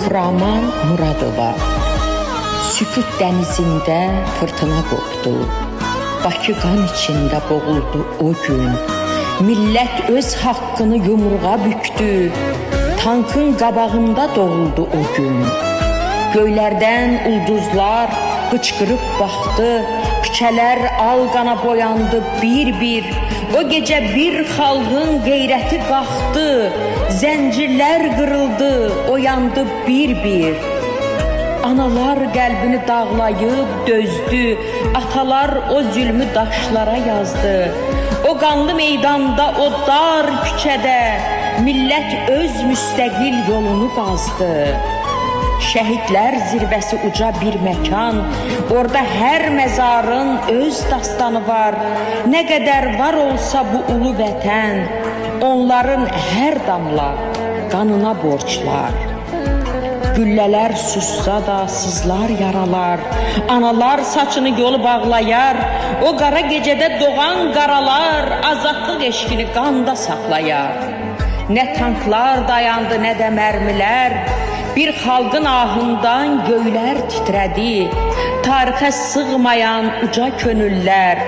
Xuraman Muradova. Sükut dənizində fırtına qopdu. Bakı qan içində boğuldu o gün. Millət öz haqqını yumruğa büktü. Tankın qabağında doğuldu o gün. Göylərdən ulduzlar qıçqırıb baxdı. Küçələr al qana boyandı bir-bir. O gecə bir xalqın qeyrəti qalxdı. Zəncirlər qırıldı, oyandı bir-bir. Analar qəlbini dağlayıb dözdü. Atalar o zülmü daşlara yazdı. O qanlı meydanda, o dar küçədə millət öz müstəqil yolunu qazdı. Şəhidlər zirvəsi uca bir məkan, orada hər məzarın öz dastanı var. Nə qədər var olsa bu ulu vətən, onların hər damla qanına borçlar. Güllələr sussa da sızlar yaralar, analar saçını yolu bağlayar. O qara gecədə doğan qaralar azadlıq eşqini qanda saxlayar. Nə tanklar dayandı, nə də mərmilər, bir xalqın ahından göylər titrədi. Tarixə sığmayan uca könüllər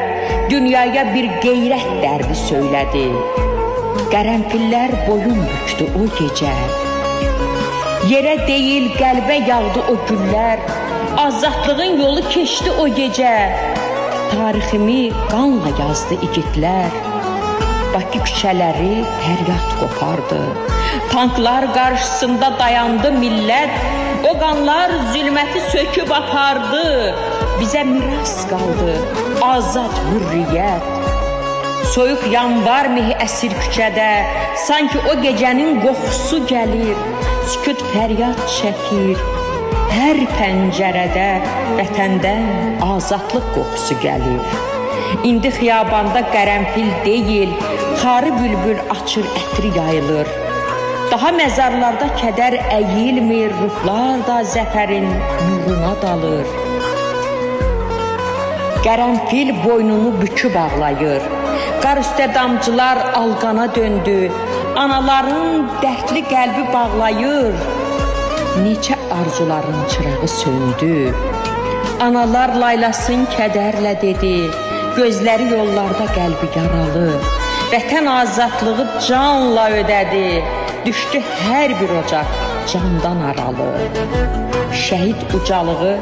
dünyaya bir qeyrət dərdi söylədi. Qərənfillər boyun bükdü o gecə, yerə deyil qəlbə yağdı o güllər. Azadlığın yolu keçdi o gecə, tariximi qanla yazdı igidlər. Bakı küçələri fəryad qopardı. Tanklar qarşısında dayandı millət. O qanlar zülməti söküb apardı. Bizə miras qaldı azad hürriyyət. Soyuq yanvar mehi əsir küçədə, sanki o gecənin qoxusu gəlir. Sükut fəryad çəkir, hər pəncərədə vətəndən azadlıq qoxusu gəlir. İndi xiyabanda qərənfil deyil, xarı bülbül açır, ətri yayılır. Daha məzarlarda kədər əyilmir, ruhlar da zəfərin nuruna dalır. Qərənfil boynunu büküb ağlayır, qar üstə damcılar alqana döndü. Anaların dərdli qəlbi bağlayır, neçə arzuların çırağı söndü. Analar laylasın kədərlə dedi, gözləri yollarda qəlbi yaralı. Vətən azadlığı canla ödədi, düşdü hər bir ocaq candan aralı. Şəhid ucalığı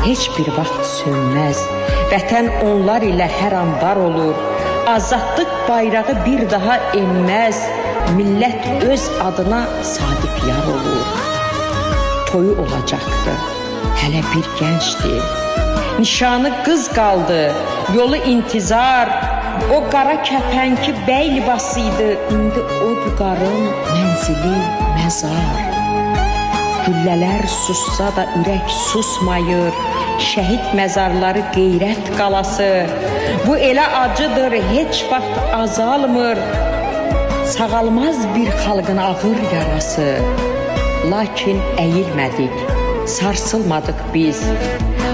heç bir vaxt sönməz, vətən onlar ilə hər an var olur. Azadlıq bayrağı bir daha enməz, millət öz adına sadiq yar olur. Toyu olacaqdı, hələ bir gəncdir. Nişanı qız qaldı, yolu intizar. O qara kəpənki bəy libasıydı, indi o vüqarın mənzili məzar. Güllələr sussa da ürək susmayır, şəhid məzarları qeyrət qalası. Bu elə acıdır, heç vaxt azalmır, sağalmaz bir xalqın ağır yarası. Lakin əyilmədik, sarsılmadıq biz.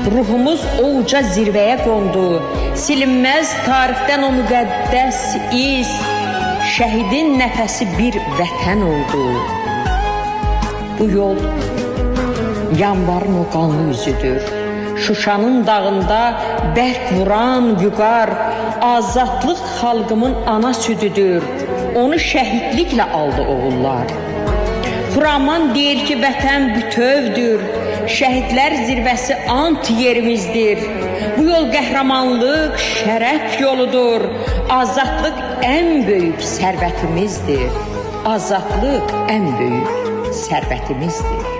Ruhumuz o uca zirvəyə qondu, silinməz tarixdən o müqəddəs iz. Şəhidin nəfəsi bir vətən oldu. Bu yol yanvarın o qanlı üzüdür. Şuşanın dağında bərk vuran vüqar, azadlıq xalqımın ana südüdür. Onu şəhidliklə aldı oğullar. Xuraman deyir ki, vətən bütövdür. Şəhidlər zirvəsi ant yerimizdir. Bu yol qəhrəmanlıq, şərəf yoludur. Azadlıq ən böyük sərvətimizdir. Azadlıq ən böyük sərvətimizdir.